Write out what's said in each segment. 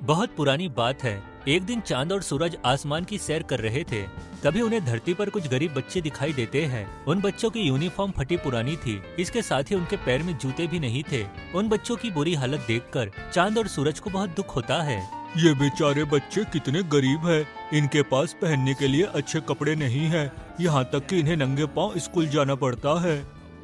बहुत पुरानी बात है। एक दिन चांद और सूरज आसमान की सैर कर रहे थे। तभी उन्हें धरती पर कुछ गरीब बच्चे दिखाई देते हैं। उन बच्चों की यूनिफॉर्म फटी पुरानी थी। इसके साथ ही उनके पैर में जूते भी नहीं थे। उन बच्चों की बुरी हालत देखकर चांद और सूरज को बहुत दुख होता है। ये बेचारे बच्चे कितने गरीब हैं। इनके पास पहनने के लिए अच्छे कपड़े नहीं हैं। यहाँ तक कि इन्हें नंगे पाँव स्कूल जाना पड़ता है।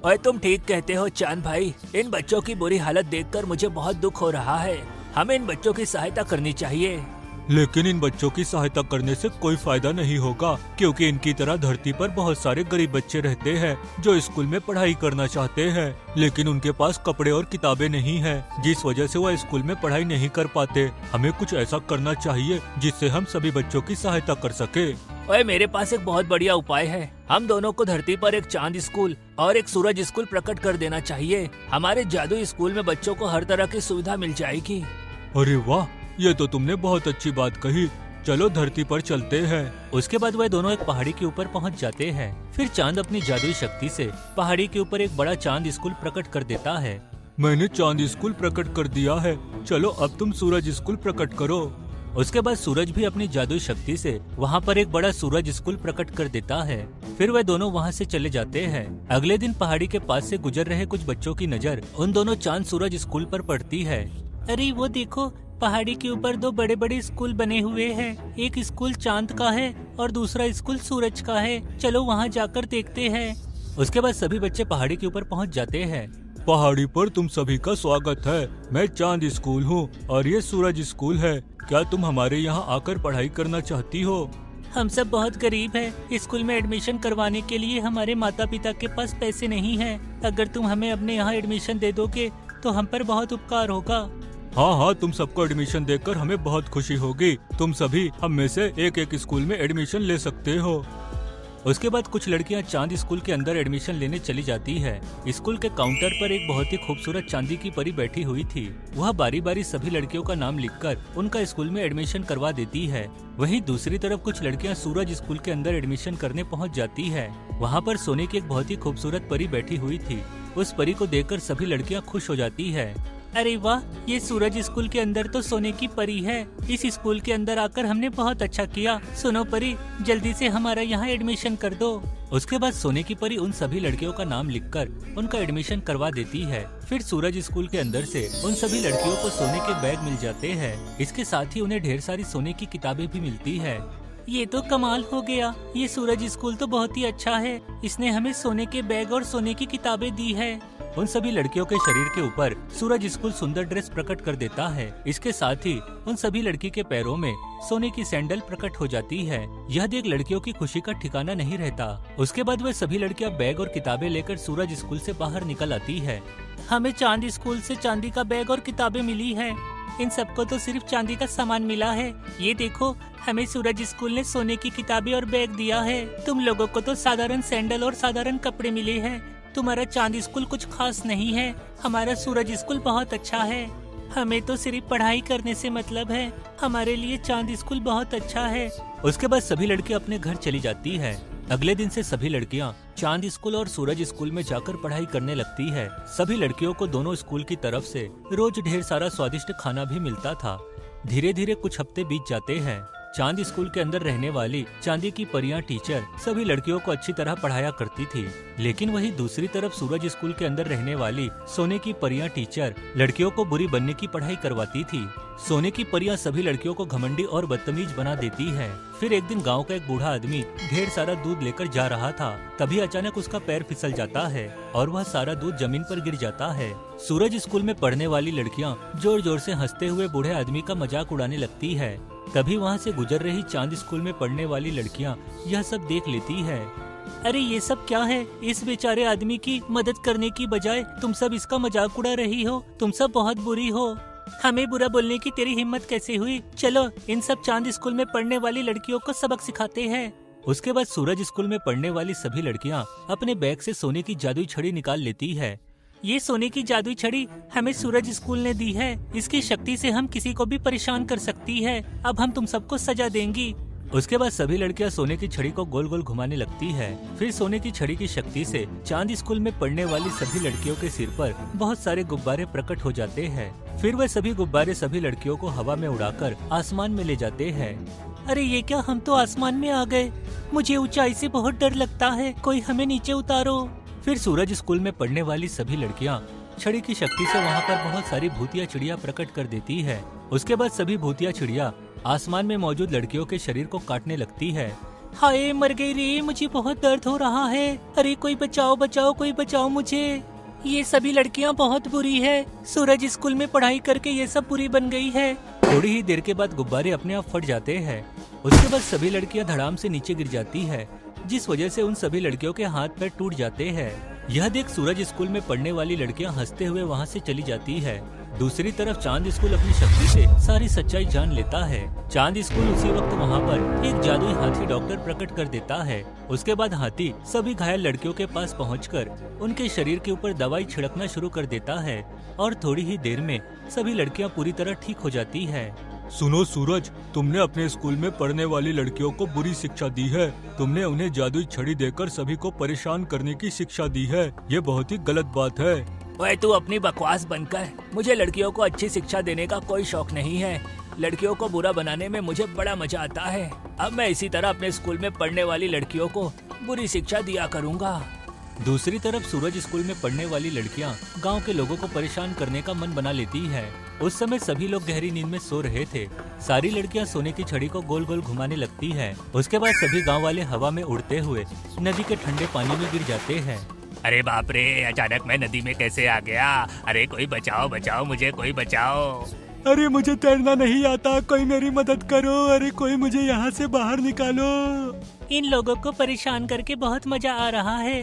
और तुम ठीक कहते हो चांद भाई, इन बच्चों की बुरी हालत देखकर मुझे बहुत दुख हो रहा है। हमें इन बच्चों की सहायता करनी चाहिए। लेकिन इन बच्चों की सहायता करने से कोई फायदा नहीं होगा, क्योंकि इनकी तरह धरती पर बहुत सारे गरीब बच्चे रहते हैं जो स्कूल में पढ़ाई करना चाहते हैं, लेकिन उनके पास कपड़े और किताबें नहीं हैं, जिस वजह से वह स्कूल में पढ़ाई नहीं कर पाते। हमें कुछ ऐसा करना चाहिए जिससे हम सभी बच्चों की सहायता कर सके। ओए, मेरे पास एक बहुत बढ़िया उपाय है। हम दोनों को धरती पर एक चांद स्कूल और एक सूरज स्कूल प्रकट कर देना चाहिए। हमारे जादुई स्कूल में बच्चों को हर तरह की सुविधा मिल जाएगी। अरे वाह, ये तो तुमने बहुत अच्छी बात कही। चलो धरती पर चलते हैं। उसके बाद वह दोनों एक पहाड़ी के ऊपर पहुंच जाते हैं। फिर चांद अपनी जादुई शक्ति से पहाड़ी के ऊपर एक बड़ा चांद स्कूल प्रकट कर देता है। मैंने चांद स्कूल प्रकट कर दिया है। चलो अब तुम सूरज स्कूल प्रकट करो। उसके बाद सूरज भी अपनी जादुई शक्ति से वहाँ पर एक बड़ा सूरज स्कूल प्रकट कर देता है। फिर वह दोनों वहाँ से चले जाते हैं। अगले दिन पहाड़ी के पास से गुजर रहे कुछ बच्चों की नजर उन दोनों चांद सूरज स्कूल पर पड़ती है। अरे वो देखो, पहाड़ी के ऊपर दो बड़े बड़े स्कूल बने हुए हैं। एक स्कूल चांद का है और दूसरा स्कूल सूरज का है। चलो वहाँ जाकर देखते हैं। उसके बाद सभी बच्चे पहाड़ी के ऊपर पहुँच जाते हैं। पहाड़ी पर तुम सभी का स्वागत है। मैं चांद स्कूल हूँ और ये सूरज स्कूल है। क्या तुम हमारे यहाँ आकर पढ़ाई करना चाहती हो? हम सब बहुत गरीब हैं। स्कूल में एडमिशन करवाने के लिए हमारे माता पिता के पास पैसे नहीं हैं। अगर तुम हमें अपने यहाँ एडमिशन दे दोगे तो हम पर बहुत उपकार होगा। हाँ हाँ, तुम सबको एडमिशन देकर हमें बहुत खुशी होगी। तुम सभी हम में से एक एक स्कूल में एडमिशन ले सकते हो। उसके बाद कुछ लड़कियां चांद स्कूल के अंदर एडमिशन लेने चली जाती है। स्कूल के काउंटर पर एक बहुत ही खूबसूरत चांदी की परी बैठी हुई थी। वह बारी बारी सभी लड़कियों का नाम लिखकर उनका स्कूल में एडमिशन करवा देती है। वहीं दूसरी तरफ कुछ लड़कियां सूरज स्कूल के अंदर एडमिशन करने पहुंच जाती है। वहां पर सोने की एक बहुत ही खूबसूरत परी बैठी हुई थी। उस परी को देखकर सभी लड़कियां खुश हो जाती है। अरे वाह, ये सूरज स्कूल के अंदर तो सोने की परी है। इस स्कूल के अंदर आकर हमने बहुत अच्छा किया। सुनो परी, जल्दी से हमारा यहाँ एडमिशन कर दो। उसके बाद सोने की परी उन सभी लड़कियों का नाम लिखकर उनका एडमिशन करवा देती है। फिर सूरज स्कूल के अंदर से उन सभी लड़कियों को सोने के बैग मिल जाते हैं। इसके साथ ही उन्हें ढेर सारी सोने की किताबें भी मिलती है। ये तो कमाल हो गया। ये सूरज स्कूल तो बहुत ही अच्छा है। इसने हमें सोने के बैग और सोने की किताबें दी है। उन सभी लड़कियों के शरीर के ऊपर सूरज स्कूल सुंदर ड्रेस प्रकट कर देता है। इसके साथ ही उन सभी लड़की के पैरों में सोने की सैंडल प्रकट हो जाती है। यह देख लड़कियों की खुशी का ठिकाना नहीं रहता। उसके बाद वह सभी लड़कियां बैग और किताबें लेकर सूरज स्कूल से बाहर निकल आती है। हमें चांद स्कूल से चांदी का बैग और किताबें मिली है। इन सबको तो सिर्फ चांदी का सामान मिला है। ये देखो, हमें सूरज स्कूल ने सोने की किताबें और बैग दिया है। तुम लोगों को तो साधारण सैंडल और साधारण कपड़े मिले हैं। तुम्हारा चांद स्कूल कुछ खास नहीं है। हमारा सूरज स्कूल बहुत अच्छा है। हमें तो सिर्फ पढ़ाई करने से मतलब है। हमारे लिए चांद स्कूल बहुत अच्छा है। उसके बाद सभी लड़कियां अपने घर चली जाती है। अगले दिन से सभी लड़कियां चांद स्कूल और सूरज स्कूल में जाकर पढ़ाई करने लगती है। सभी लड़कियों को दोनों स्कूल की तरफ से रोज ढेर सारा स्वादिष्ट खाना भी मिलता था। धीरे धीरे कुछ हफ्ते बीत जाते हैं। चांद स्कूल के अंदर रहने वाली चांदी की परियां टीचर सभी लड़कियों को अच्छी तरह पढ़ाया करती थी। लेकिन वही दूसरी तरफ सूरज स्कूल के अंदर रहने वाली सोने की परियां टीचर लड़कियों को बुरी बनने की पढ़ाई करवाती थी। सोने की परियां सभी लड़कियों को घमंडी और बदतमीज बना देती है। फिर एक दिन गांव का एक बूढ़ा आदमी ढेर सारा दूध लेकर जा रहा था। तभी अचानक उसका पैर फिसल जाता है और वह सारा दूध जमीन पर गिर जाता है। सूरज स्कूल में पढ़ने वाली लड़कियां जोर जोर से हंसते हुए बूढ़े आदमी का मजाक उड़ाने लगती है। तभी वहाँ से गुजर रही चांद स्कूल में पढ़ने वाली लड़कियां यह सब देख लेती है। अरे ये सब क्या है? इस बेचारे आदमी की मदद करने की बजाय तुम सब इसका मजाक उड़ा रही हो। तुम सब बहुत बुरी हो। हमें बुरा बोलने की तेरी हिम्मत कैसे हुई? चलो इन सब चांद स्कूल में पढ़ने वाली लड़कियों को सबक सिखाते हैं। उसके बाद सूरज स्कूल में पढ़ने वाली सभी लड़कियां अपने बैग से सोने की जादुई छड़ी निकाल लेती है। ये सोने की जादुई छड़ी हमें सूरज स्कूल ने दी है। इसकी शक्ति से हम किसी को भी परेशान कर सकती है। अब हम तुम सबको सजा देंगी। उसके बाद सभी लड़कियां सोने की छड़ी को गोल गोल घुमाने लगती है। फिर सोने की छड़ी की शक्ति से चांद स्कूल में पढ़ने वाली सभी लड़कियों के सिर पर बहुत सारे गुब्बारे प्रकट हो जाते हैं। फिर वह सभी गुब्बारे सभी लड़कियों को हवा में उड़ाकर आसमान में ले जाते हैं। अरे ये क्या, हम तो आसमान में आ गए। मुझे ऊंचाई से बहुत डर लगता है, कोई हमें नीचे उतारो। फिर सूरज स्कूल में पढ़ने वाली सभी लड़कियां छड़ी की शक्ति से वहाँ पर बहुत सारी भूतिया चिड़िया प्रकट कर देती है। उसके बाद सभी भूतिया चिड़िया आसमान में मौजूद लड़कियों के शरीर को काटने लगती है। हाय मर गई रे, मुझे बहुत दर्द हो रहा है। अरे कोई बचाओ बचाओ, कोई बचाओ मुझे। ये सभी लड़कियाँ बहुत बुरी है। सूरज स्कूल में पढ़ाई करके ये सब बुरी बन गई है। थोड़ी ही देर के बाद गुब्बारे अपने आप फट जाते हैं। उसके बाद सभी लड़कियां धड़ाम से नीचे गिर जाती है, जिस वजह से उन सभी लड़कियों के हाथ पैर टूट जाते हैं। यह देख सूरज स्कूल में पढ़ने वाली लड़कियां हंसते हुए वहां से चली जाती है। दूसरी तरफ चांद स्कूल अपनी शक्ति से सारी सच्चाई जान लेता है। चांद स्कूल उसी वक्त वहां पर एक जादुई हाथी डॉक्टर प्रकट कर देता है। उसके बाद हाथी सभी घायल लड़कियों के पास पहुंचकर उनके शरीर के ऊपर दवाई छिड़कना शुरू कर देता है और थोड़ी ही देर में सभी लड़कियां पूरी तरह ठीक हो जाती है। सुनो सूरज, तुमने अपने स्कूल में पढ़ने वाली लड़कियों को बुरी शिक्षा दी है। तुमने उन्हें जादुई छड़ी देकर सभी को परेशान करने की शिक्षा दी है। ये बहुत ही गलत बात है। ओए तू अपनी बकवास बंद कर। मुझे लड़कियों को अच्छी शिक्षा देने का कोई शौक नहीं है। लड़कियों को बुरा बनाने में मुझे बड़ा मजा आता है। अब मैं इसी तरह अपने स्कूल में पढ़ने वाली लड़कियों को बुरी शिक्षा दिया करूँगा। दूसरी तरफ सूरज स्कूल में पढ़ने वाली लड़कियां गांव के लोगों को परेशान करने का मन बना लेती है। उस समय सभी लोग गहरी नींद में सो रहे थे। सारी लड़कियां सोने की छड़ी को गोल गोल घुमाने लगती है। उसके बाद सभी गांव वाले हवा में उड़ते हुए नदी के ठंडे पानी में गिर जाते हैं। अरे बाप रे, अचानक मैं नदी में कैसे आ गया? अरे कोई बचाओ बचाओ मुझे, कोई बचाओ। अरे मुझे तैरना नहीं आता, कोई मेरी मदद करो। अरे कोई मुझे यहाँ से बाहर निकालो। इन लोगों को परेशान करके बहुत मजा आ रहा है।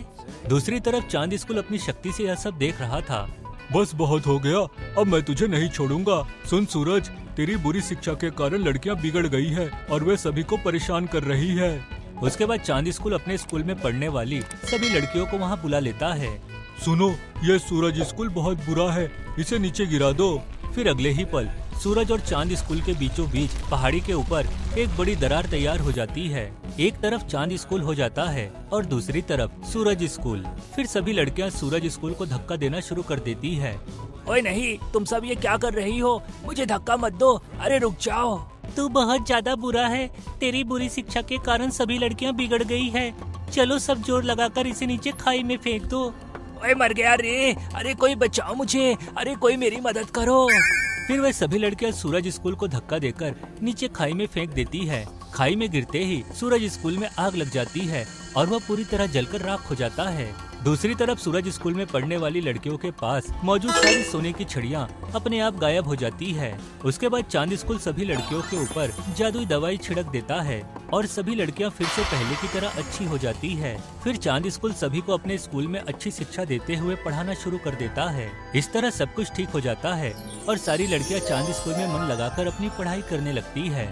दूसरी तरफ चांद स्कूल अपनी शक्ति से यह सब देख रहा था। बस बहुत हो गया, अब मैं तुझे नहीं छोड़ूंगा। सुन सूरज, तेरी बुरी शिक्षा के कारण लड़कियां बिगड़ गई है और वे सभी को परेशान कर रही है। उसके बाद चांद स्कूल अपने स्कूल में पढ़ने वाली सभी लड़कियों को वहाँ बुला लेता है। सुनो, ये सूरज स्कूल बहुत बुरा है, इसे नीचे गिरा दो। फिर अगले ही पल सूरज और चांद स्कूल के बीचों बीच पहाड़ी के ऊपर एक बड़ी दरार तैयार हो जाती है। एक तरफ चांद स्कूल हो जाता है और दूसरी तरफ सूरज स्कूल। फिर सभी लड़कियां सूरज स्कूल को धक्का देना शुरू कर देती है। ओए नहीं, तुम सब ये क्या कर रही हो? मुझे धक्का मत दो। अरे रुक जाओ। तू बहुत ज्यादा बुरा है। तेरी बुरी शिक्षा के कारण सभी लड़कियां बिगड़ गई है। चलो सब जोर लगाकर इसे नीचे खाई में फेंक दो। ओए मर गया रे। अरे कोई बचाओ मुझे। अरे कोई मेरी मदद करो। फिर वह सभी लड़कियां सूरज स्कूल को धक्का देकर नीचे खाई में फेंक देती है। खाई में गिरते ही सूरज स्कूल में आग लग जाती है और वह पूरी तरह जलकर राख हो जाता है। दूसरी तरफ सूरज स्कूल में पढ़ने वाली लड़कियों के पास मौजूद सारी सोने की छड़ियाँ अपने आप गायब हो जाती है। उसके बाद चांद स्कूल सभी लड़कियों के ऊपर जादुई दवाई छिड़क देता है और सभी लड़कियां फिर से पहले की तरह अच्छी हो जाती है। फिर चांद स्कूल सभी को अपने स्कूल में अच्छी शिक्षा देते हुए पढ़ाना शुरू कर देता है। इस तरह सब कुछ ठीक हो जाता है और सारी लड़कियां चांद स्कूल में मन लगाकर अपनी पढ़ाई करने लगती है।